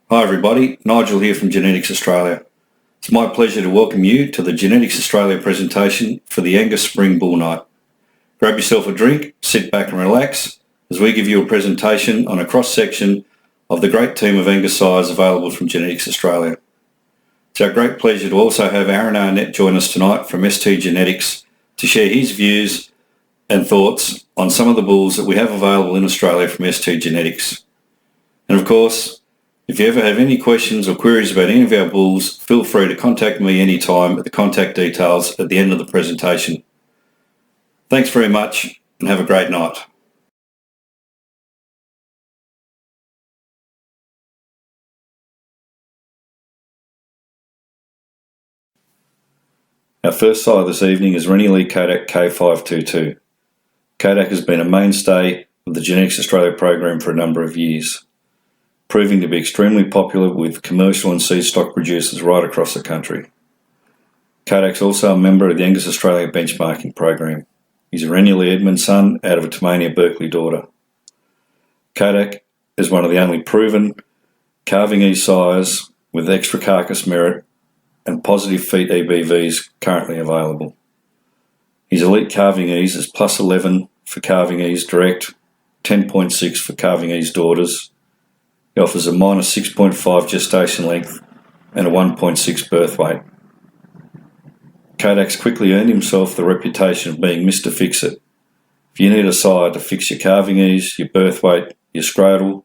Hi everybody, Nigel here from Genetics Australia. It's my pleasure to welcome you to the Genetics Australia presentation for the Angus Spring Bull Night. Grab yourself a drink, sit back and relax as we give you a presentation on a cross-section of the great team of Angus sires available from Genetics Australia. It's our great pleasure to also have Arnett join us tonight from ST Genetics to share his views and thoughts on some of the bulls that we have available in Australia from ST Genetics. And of course, if you ever have any questions or queries about any of our bulls, feel free to contact me anytime at the contact details at the end of the presentation. Thanks very much and have a great night. Our first sire this evening is Reliant Kodak K522. Kodak has been a mainstay of the Genetics Australia program for a number of years, proving to be extremely popular with commercial and seed stock producers right across the country. Kodak's also a member of the Angus Australia benchmarking program. He's a Rennie Edmund son out of a Tasmania Berkeley daughter. Kodak is one of the only proven calving ease sires with extra carcass merit and positive feet EBVs currently available. His elite calving ease is plus 11 for calving ease direct, 10.6 for calving ease daughters. He offers a minus 6.5 gestation length and a 1.6 birth weight. Kodak's quickly earned himself the reputation of being Mr. Fix-It. If you need a sire to fix your calving ease, your birth weight, your scrotal,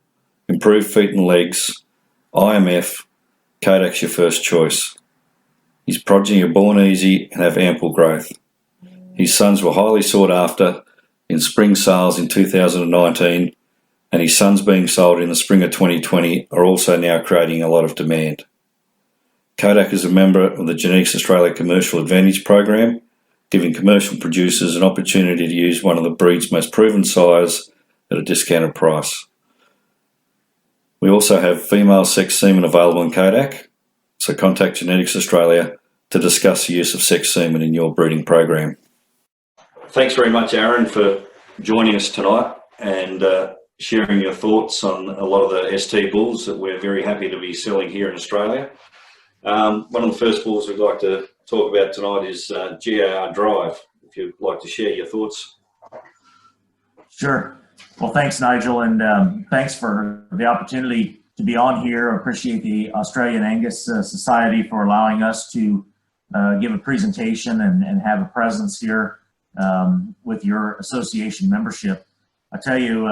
improve feet and legs, IMF, Kodak's your first choice. His progeny are born easy and have ample growth. His sons were highly sought after in spring sales in 2019, and his sons being sold in the spring of 2020 are also now creating a lot of demand. Kodak is a member of the Genetics Australia Commercial Advantage program, giving commercial producers an opportunity to use one of the breed's most proven sires at a discounted price. We also have female sex semen available in Kodak, so contact Genetics Australia to discuss the use of sex semen in your breeding program. Thanks very much, Aaron, for joining us tonight and sharing your thoughts on a lot of the ST bulls that we're very happy to be selling here in Australia. One of the first bulls we'd like to talk about tonight is GAR Drive. If you'd like to share your thoughts. Sure. Well, thanks, Nigel, and thanks for the opportunity to be on here. I appreciate the Australian Angus Society for allowing us to give a presentation and have a presence here with your association membership. I tell you,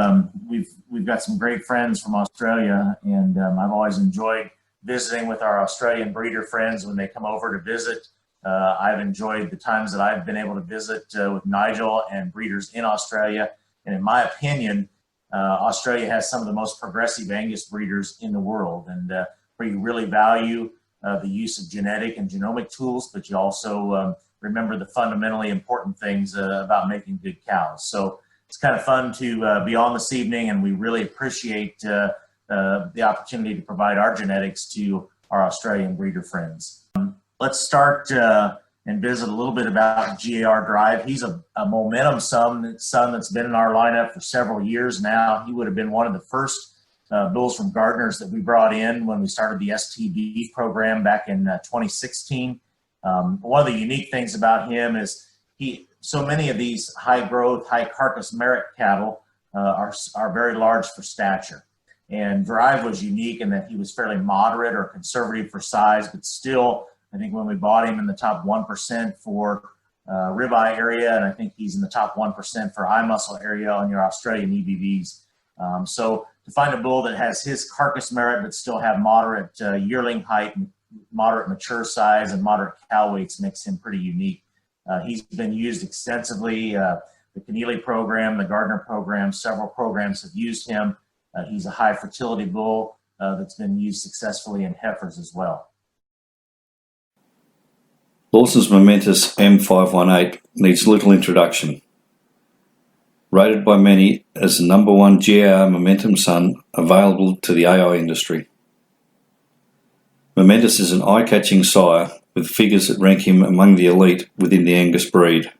we've got some great friends from Australia, and I've always enjoyed visiting with our Australian breeder friends when they come over to visit. I've enjoyed the times that I've been able to visit with Nigel and breeders in Australia, and in my opinion, Australia has some of the most progressive Angus breeders in the world, and where you really value the use of genetic and genomic tools, but you also remember the fundamentally important things about making good cows. So it's kind of fun to be on this evening, and we really appreciate the opportunity to provide our genetics to our Australian breeder friends. Let's start and visit a little bit about GAR Drive. He's a momentum son that's been in our lineup for several years now. He would have been one of the first bulls from Gardeners that we brought in when we started the STB program back in 2016. One of the unique things about him is so many of these high growth, high carcass merit cattle are very large for stature. And Drive was unique in that he was fairly moderate or conservative for size, but still, I think when we bought him in the top 1% for ribeye area, and I think he's in the top 1% for eye muscle area on your Australian EBVs. So to find a bull that has his carcass merit but still have moderate yearling height, moderate mature size, and moderate cow weights makes him pretty unique. He's been used extensively. The Keneally program, the Gardner program, several programs have used him. He's a high fertility bull that's been used successfully in heifers as well. Lawson's momentous M518 needs little introduction. Rated by many as the #1 GAR momentum son available to the AI industry. Momentous is an eye-catching sire with figures that rank him among the elite within the Angus breed.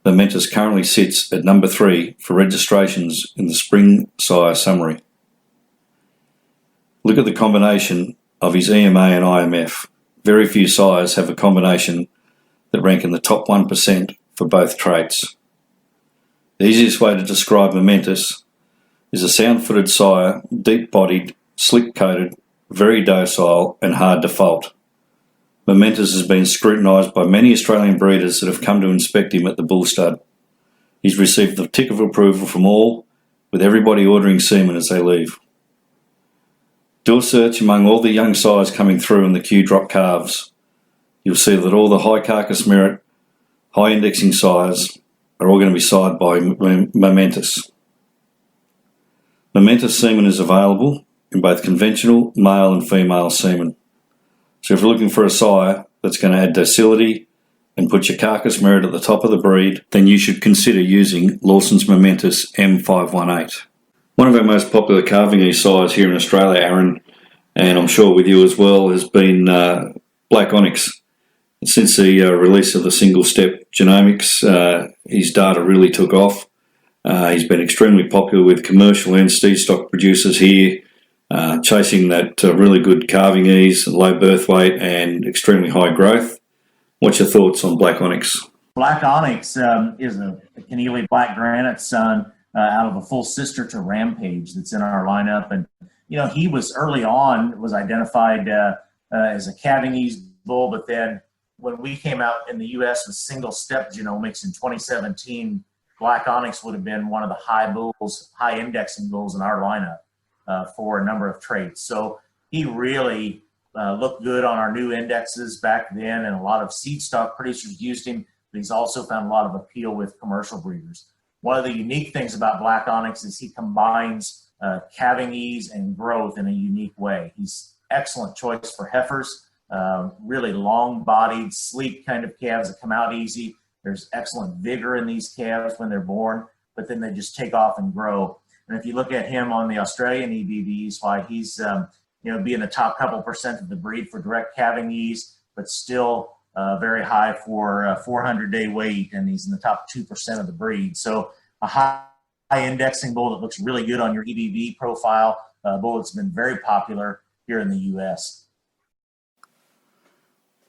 Momentous currently sits at #3 for registrations in the Spring Sire Summary. Look at the combination of his EMA and IMF. Very few sires have a combination that rank in the top 1% for both traits. The easiest way to describe momentous is a sound-footed sire, deep-bodied, slick-coated, very docile and hard to fault. Momentous has been scrutinised by many Australian breeders that have come to inspect him at the bull stud. He's received the tick of approval from all, with everybody ordering semen as they leave. Do a search among all the young sires coming through in the Q drop calves. You'll see that all the high carcass merit, high indexing sires are all going to be sired by momentous. Momentous semen is available in both conventional male and female semen. So if you're looking for a sire that's going to add docility and put your carcass merit at the top of the breed, then you should consider using Lawson's momentous M518. One of our most popular calving ease sires here in Australia, Aaron, and I'm sure with you as well, has been Black Onyx. Since the release of the single-step genomics, his data really took off. He's been extremely popular with commercial and seed stock producers here, chasing that really good calving ease, low birth weight and extremely high growth. What's your thoughts on Black Onyx? Black Onyx is a Keneally Black Granite son out of a full sister to Rampage that's in our lineup. And, you know, he was early on, was identified as a calving ease bull, but then when we came out in the U.S. with single-step genomics in 2017, Black Onyx would have been one of the high indexing bulls in our lineup for a number of traits. So he really looked good on our new indexes back then, and a lot of seed stock producers used him, but he's also found a lot of appeal with commercial breeders. One of the unique things about Black Onyx is he combines calving ease and growth in a unique way. He's excellent choice for heifers, really long-bodied, sleek kind of calves that come out easy. There's excellent vigor in these calves when they're born, but then they just take off and grow. And if you look at him on the Australian EBVs, why he's be in the top couple percent of the breed for direct calving ease, but still very high for 400-day weight, and he's in the top 2% of the breed. So a high indexing bull that looks really good on your EBV profile, bull that's been very popular here in the U.S.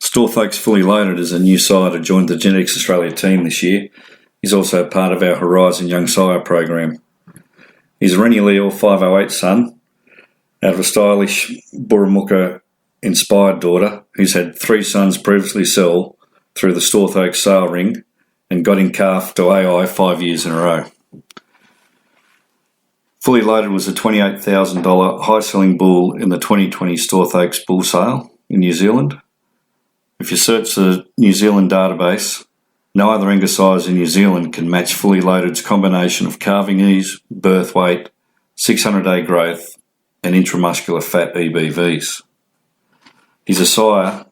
Storthoak's Fully Loaded is a new sire to join the Genetics Australia team this year. He's also part of our Horizon Young Sire program. He's a Rennie Leal 508 son out of a stylish Burramuka-inspired daughter who's had 3 sons previously sell through the Storthoak sale ring and got in calf to AI 5 years in a row. Fully Loaded was a $28,000 high-selling bull in the 2020 Storthoaks bull sale in New Zealand. If you search the New Zealand database, no other Angus sires in New Zealand can match Fully Loaded's combination of calving ease, birth weight, 600-day growth, and intramuscular fat EBVs. He's a sire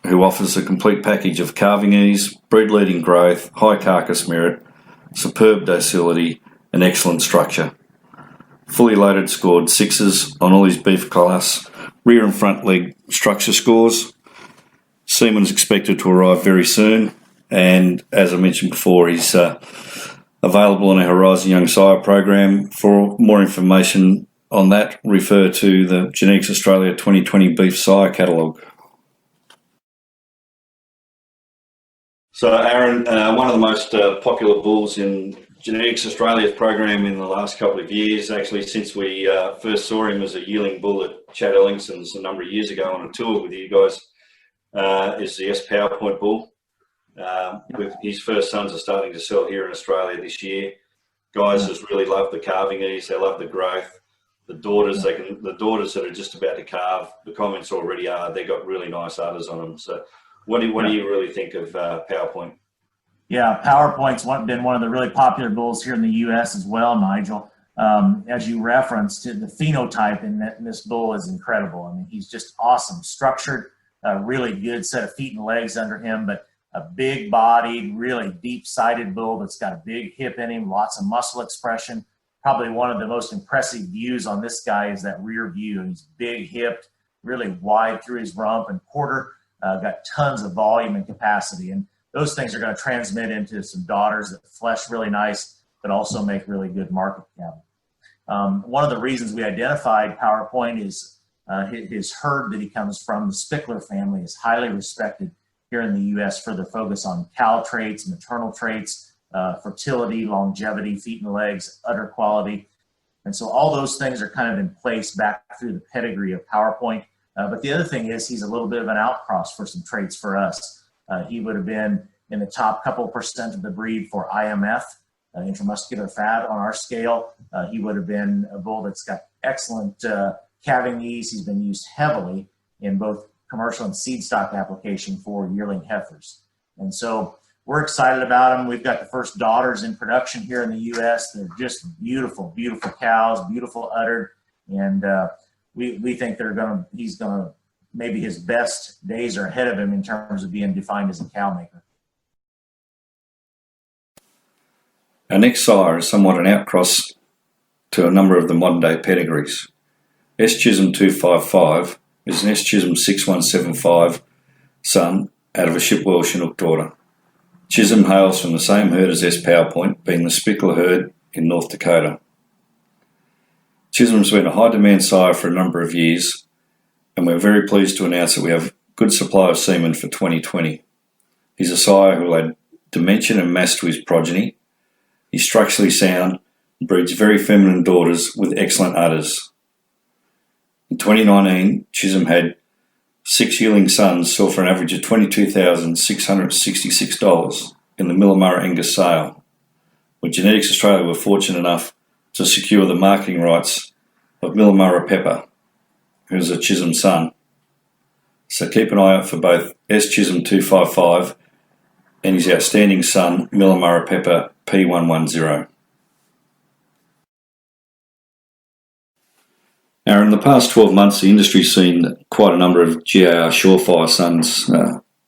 who offers a complete package of calving ease, breed-leading growth, high carcass merit, superb docility, and excellent structure. Fully Loaded scored 6s on all his beef class rear and front leg structure scores. Semen is expected to arrive very soon, and as I mentioned before, he's available on our Horizon Young Sire program. For more information on that, refer to the Genetics Australia 2020 Beef Sire catalogue. So, Aaron, one of the most popular bulls in Genetics Australia's program in the last couple of years, actually since we first saw him as a yearling bull at Chad Ellingson's a number of years ago on a tour with you guys, is the S PowerPoint bull. With his first sons are starting to sell here in Australia this year. Guys just really love the calving ease. They love the growth. The daughters, the daughters that are just about to calve, the comments already are they got really nice udders on them. So, what do you really think of PowerPoint? Yeah, PowerPoint's been one of the really popular bulls here in the U.S. as well, Nigel. As you referenced, the phenotype in this bull is incredible. I mean, he's just awesome, structured, a really good set of feet and legs under him, but a big-bodied, really deep-sided bull that's got a big hip in him, lots of muscle expression. Probably one of the most impressive views on this guy is that rear view. He's big-hipped, really wide through his rump and quarter, got tons of volume and capacity. And those things are going to transmit into some daughters that flesh really nice, but also make really good market cattle. One of the reasons we identified PowerPoint is His herd that he comes from, the Spickler family, is highly respected here in the U.S. for their focus on cow traits, maternal traits, fertility, longevity, feet and legs, udder quality. And so all those things are kind of in place back through the pedigree of PowerPoint. But the other thing is he's a little bit of an outcross for some traits for us. He would have been in the top couple percent of the breed for IMF, intramuscular fat on our scale. He would have been a bull that's got excellent calving ease. He's been used heavily in both commercial and seed stock application for yearling heifers. And so we're excited about him. We've got the first daughters in production here in the U.S. They're just beautiful, beautiful cows, beautiful uddered. And we think he's gonna, maybe his best days are ahead of him in terms of being defined as a cow maker. Our next sire is somewhat an outcross to a number of the modern day pedigrees. S. Chisholm 255 is an S. Chisholm 6175 son out of a Shipwell Chinook daughter. Chisholm hails from the same herd as S. PowerPoint, being the Spickler herd in North Dakota. Chisholm's been a high demand sire for a number of years, and we're very pleased to announce that we have good supply of semen for 2020. He's a sire who will add dimension and mass to his progeny. He's structurally sound and breeds very feminine daughters with excellent udders. In 2019, Chisholm had 6 yearling sons, sold for an average of $22,666 in the Millamurra Angus sale, with Genetics Australia were fortunate enough to secure the marketing rights of Millamurra Pepper, who's a Chisholm son. So keep an eye out for both S. Chisholm 255 and his outstanding son, Millamurra Pepper P110. Now, in the past 12 months, the industry's seen quite a number of GAR Surefire sons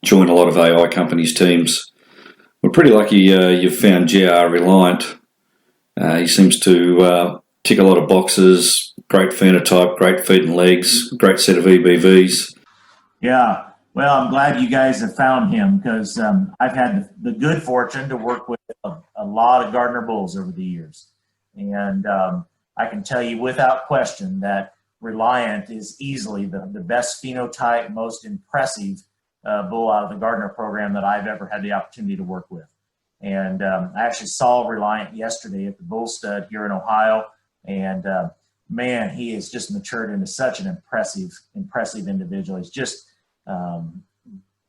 join a lot of AI companies' teams. We're pretty lucky you've found GAR Reliant. He seems to tick a lot of boxes, great phenotype, great feet and legs, great set of EBVs. Yeah, well, I'm glad you guys have found him because I've had the good fortune to work with a lot of Gardner bulls over the years. And I can tell you without question that Reliant is easily the best phenotype, most impressive bull out of the Gardner program that I've ever had the opportunity to work with. And I actually saw Reliant yesterday at the bull stud here in Ohio. And man, he has just matured into such an impressive individual. He's just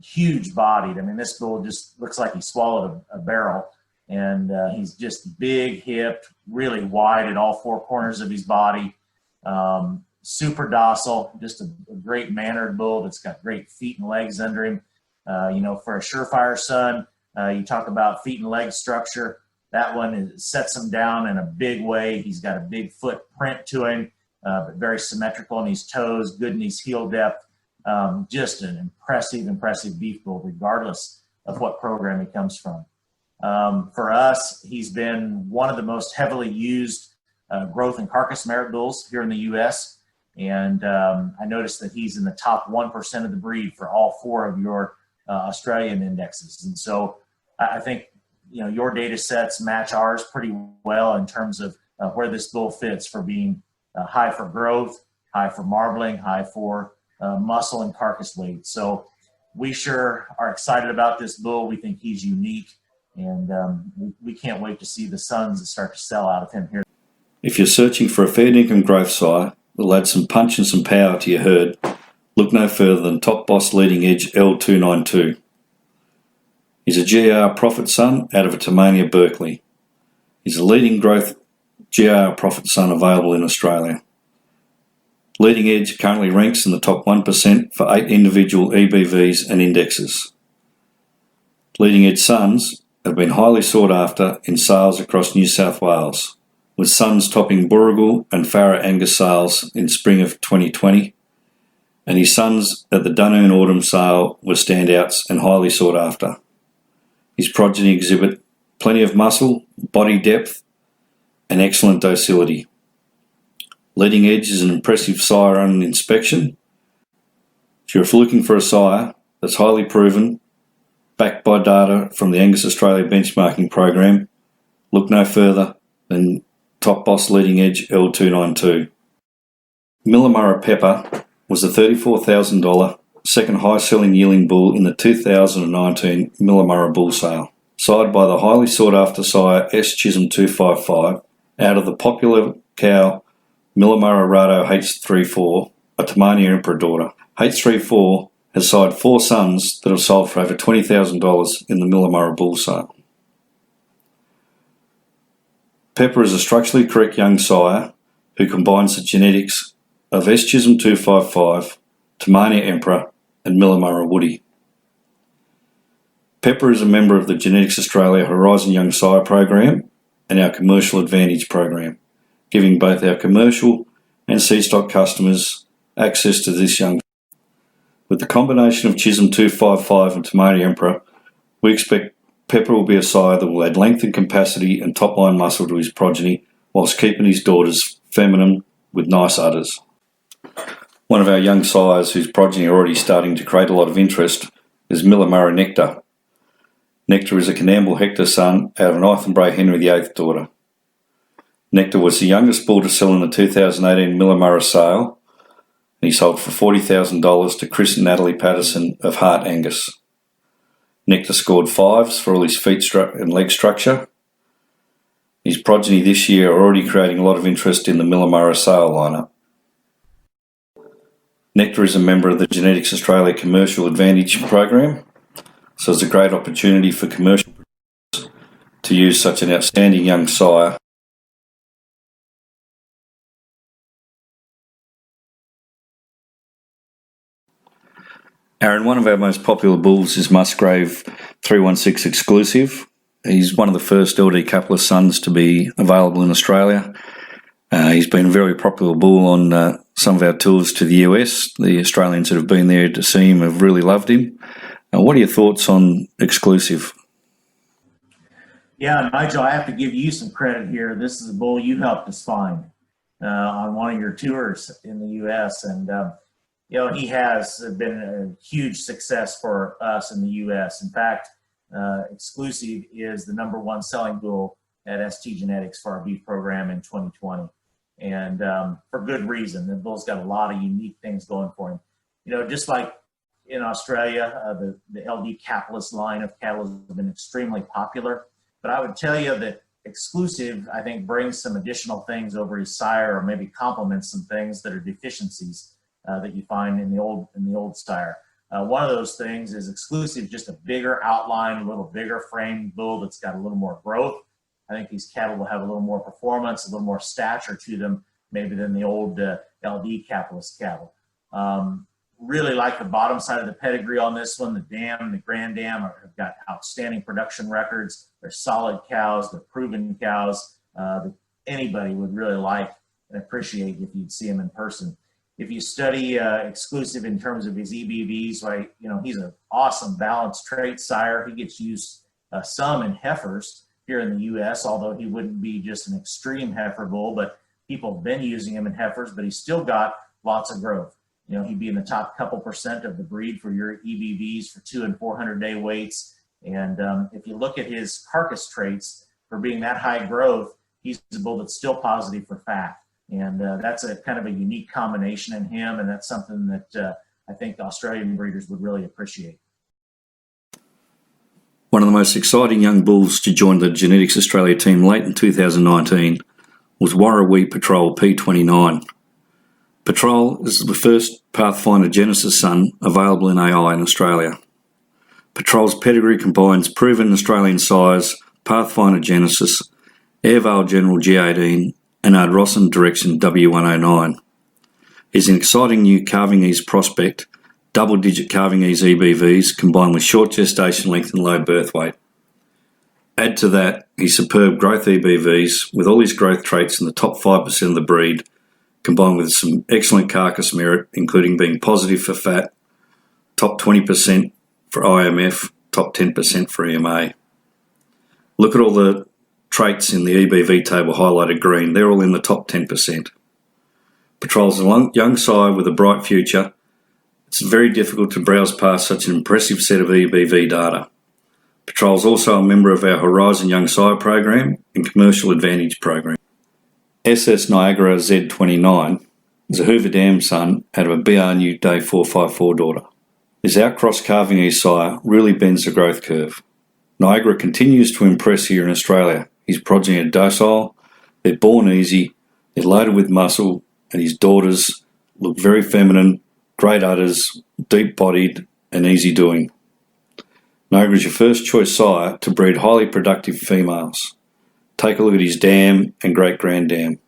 huge bodied. I mean, this bull just looks like he swallowed a barrel. And he's just big hipped, really wide at all four corners of his body, super docile, just a great mannered bull that's got great feet and legs under him. For a surefire son, you talk about feet and leg structure. That one sets him down in a big way. He's got a big footprint to him, but very symmetrical in his toes, good in his heel depth. Just an impressive beef bull, regardless of what program he comes from. For us, he's been one of the most heavily used growth and carcass merit bulls here in the U.S. And I noticed that he's in the top 1% of the breed for all 4 of your Australian indexes. And so I think, your data sets match ours pretty well in terms of where this bull fits for being high for growth, high for marbling, high for muscle and carcass weight. So we sure are excited about this bull. We think he's unique. And we can't wait to see the sons that start to sell out of him here. If you're searching for a fair income growth sire that'll add some punch and some power to your herd, look no further than Top Boss Leading Edge L292. He's a GR Profit son out of a Tasmania, Berkeley. He's a leading growth GR Profit son available in Australia. Leading Edge currently ranks in the top 1% for 8 individual EBVs and indexes. Leading Edge sons have been highly sought after in sales across New South Wales, with sons topping Booragul and Farah Angus sales in spring of 2020, and his sons at the Dunoon Autumn sale were standouts and highly sought after. His progeny exhibit plenty of muscle, body depth, and excellent docility. Leading Edge is an impressive sire on inspection. If you're looking for a sire that's highly proven, backed by data from the Angus Australia benchmarking program, look no further than Top Boss Leading Edge L292. Millamurra Pepper was the $34,000 second high-selling yearling bull in the 2019 Millamurra bull sale, sired by the highly sought-after sire S. Chisholm 255 out of the popular cow Millamurra Rado H34, a Tamania Emperor daughter. H34 has sired 4 sons that have sold for over $20,000 in the Millamurra bull sale. Pepper is a structurally correct young sire who combines the genetics of S. Chisholm 255, Tamania Emperor and Millamurra Woody. Pepper is a member of the Genetics Australia Horizon Young Sire program and our Commercial Advantage program, giving both our commercial and C-stock customers access to this young. With the combination of Chisholm 255 and Tamania Emperor, we expect Pepper will be a sire that will add length and capacity and top-line muscle to his progeny whilst keeping his daughters feminine with nice udders. One of our young sires whose progeny are already starting to create a lot of interest is Millamurra Nectar. Nectar is a Canamble Hector son out of an Ithenbray Henry VIII daughter. Nectar was the youngest bull to sell in the 2018 Millamurra sale, and he sold for $40,000 to Chris and Natalie Patterson of Hart Angus. Nectar scored 5s for all his feet and leg structure. His progeny this year are already creating a lot of interest in the Millamurra sale lineup. Nectar is a member of the Genetics Australia Commercial Advantage program, so it's a great opportunity for commercial producers to use such an outstanding young sire. Aaron, one of our most popular bulls is Musgrave 316 Exclusive. He's one of the first LD couple sons to be available in Australia. He's been a very popular bull on some of our tours to the US. The Australians that have been there to see him have really loved him. What are your thoughts on Exclusive? Yeah, Nigel, I have to give you some credit here. This is a bull you helped us find on one of your tours in the US. And he has been a huge success for us in the U.S. In fact, Exclusive is the #1 selling bull at ST Genetics for our beef program in 2020. And for good reason. The bull's got a lot of unique things going for him. Just like in Australia, the LD capitalist line of cattle has been extremely popular. But I would tell you that Exclusive, I think, brings some additional things over his sire, or maybe complements some things that are deficiencies that you find in the old sire. One of those things is Exclusive, just a bigger outline, a little bigger frame bull that's got a little more growth. I think these cattle will have a little more performance, a little more stature to them, maybe than the old LD capitalist cattle. Really like the bottom side of the pedigree on this one. The dam, the Grand Dam have got outstanding production records. They're solid cows. They're proven cows that anybody would really like and appreciate if you'd see them in person. If you study Exclusive in terms of his EBVs, right, he's an awesome balanced trait sire. He gets used some in heifers here in the U.S., although he wouldn't be just an extreme heifer bull, but people have been using him in heifers, but he's still got lots of growth. He'd be in the top couple percent of the breed for your EBVs for 200- and 400-day weights. And if you look at his carcass traits for being that high growth, he's a bull that's still positive for fat. And that's a kind of a unique combination in him, and that's something that I think Australian breeders would really appreciate. One of the most exciting young bulls to join the Genetics Australia team late in 2019 was Warrawee Patrol P29. Patrol is the first Pathfinder Genesis son available in AI in Australia. Patrol's pedigree combines proven Australian sires, Pathfinder Genesis, Airvale General G18, and Ardrossan Direction W109. He's an exciting new calving ease prospect, double-digit calving ease EBVs combined with short gestation length and low birth weight. Add to that his superb growth EBVs with all his growth traits in the top 5% of the breed, combined with some excellent carcass merit, including being positive for fat, top 20% for IMF, top 10% for EMA. Look at all the traits in the EBV table highlighted green. They're all in the top 10%. Patrol's a young sire with a bright future. It's very difficult to browse past such an impressive set of EBV data. Patrol's also a member of our Horizon Young Sire program and Commercial Advantage program. SS Niagara Z29 is a Hoover Dam son out of a BRNU Day 454 daughter. This outcross calving ease sire really bends the growth curve. Niagara continues to impress here in Australia. His progeny are docile, they're born easy, they're loaded with muscle, and his daughters look very feminine, great udders, deep-bodied, and easy doing. Niagara is your first choice sire to breed highly productive females. Take a look at his dam and great-grand dam.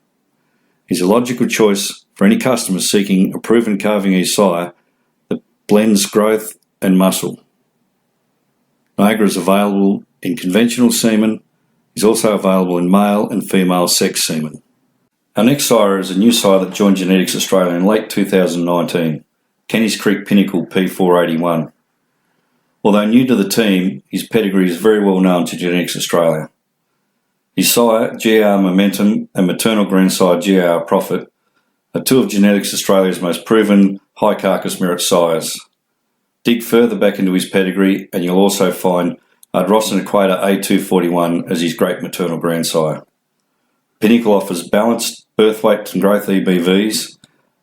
He's a logical choice for any customer seeking a proven calving ease sire that blends growth and muscle. Niagara is available in conventional semen. He's also available in male and female sex semen. Our next sire is a new sire that joined Genetics Australia in late 2019, Kenny's Creek Pinnacle P481. Although new to the team, his pedigree is very well known to Genetics Australia. His sire, GR Momentum, and maternal grandsire, GR Profit, are two of Genetics Australia's most proven high carcass merit sires. Dig further back into his pedigree and you'll also find Lawson Equator A241 as his great maternal grandsire. Pinnacle offers balanced birth weight and growth EBVs,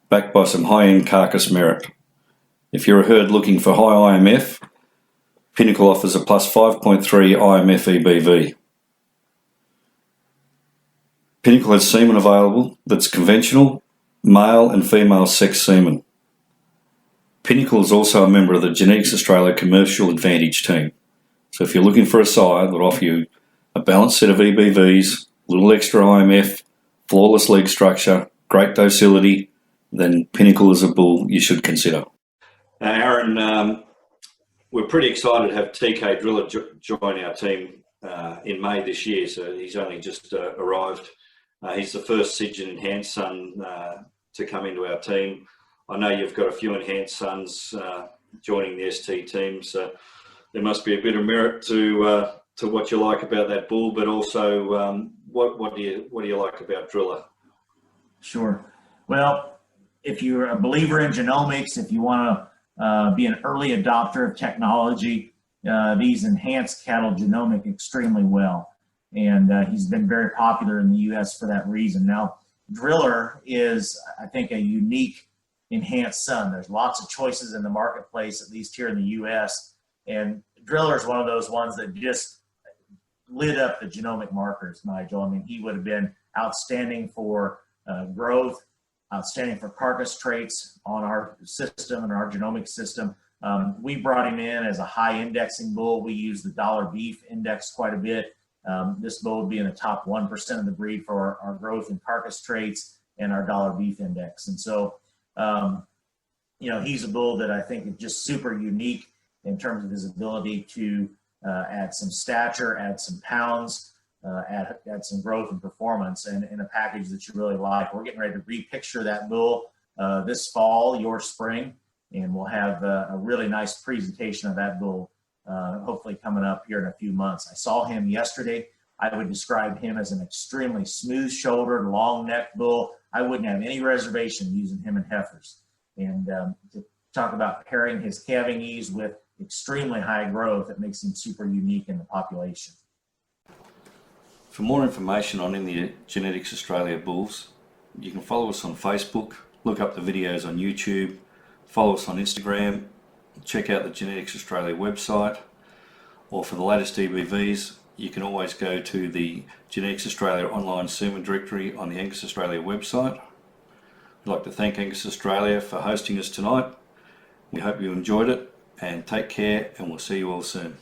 backed by some high-end carcass merit. If you're a herd looking for high IMF, Pinnacle offers a plus 5.3 IMF EBV. Pinnacle has semen available that's conventional, male and female sex semen. Pinnacle is also a member of the Genetics Australia Commercial Advantage team. So if you're looking for a sire that'll offer you a balanced set of EBVs, a little extra IMF, flawless leg structure, great docility, then Pinnacle is a bull you should consider. Now, Aaron, we're pretty excited to have TK Driller join our team in May this year, so he's only just arrived. He's the first Sidge Enhanced son to come into our team. I know you've got a few Enhanced sons joining the ST team, so there must be a bit of merit to what you like about that bull, but also what do you like about Driller? Sure. Well, if you're a believer in genomics, if you want to be an early adopter of technology, these enhanced cattle genomic extremely well, and he's been very popular in the U.S. for that reason. Now, Driller is, I think, a unique enhanced son. There's lots of choices in the marketplace, at least here in the U.S., and Driller is one of those ones that just lit up the genomic markers, Nigel. I mean, he would have been outstanding for growth, outstanding for carcass traits on our system and our genomic system. We brought him in as a high indexing bull. We use the dollar beef index quite a bit. This bull would be in the top 1% of the breed for our growth and carcass traits and our dollar beef index. And so, he's a bull that I think is just super unique in terms of his ability to add some stature, add some pounds, add some growth and performance in a package that you really like. We're getting ready to repicture that bull this fall, your spring, and we'll have a really nice presentation of that bull hopefully coming up here in a few months. I saw him yesterday. I would describe him as an extremely smooth-shouldered, long-necked bull. I wouldn't have any reservation using him in heifers. And to talk about pairing his calving ease with extremely high growth, it makes him super unique in the population. For more information on any Genetics Australia bulls, you can follow us on Facebook, look up the videos on YouTube, follow us on Instagram, check out the Genetics Australia website, or for the latest EBVs, you can always go to the Genetics Australia online semen directory on the Angus Australia website. I'd like to thank Angus Australia for hosting us tonight. We hope you enjoyed it, and take care, and we'll see you all soon.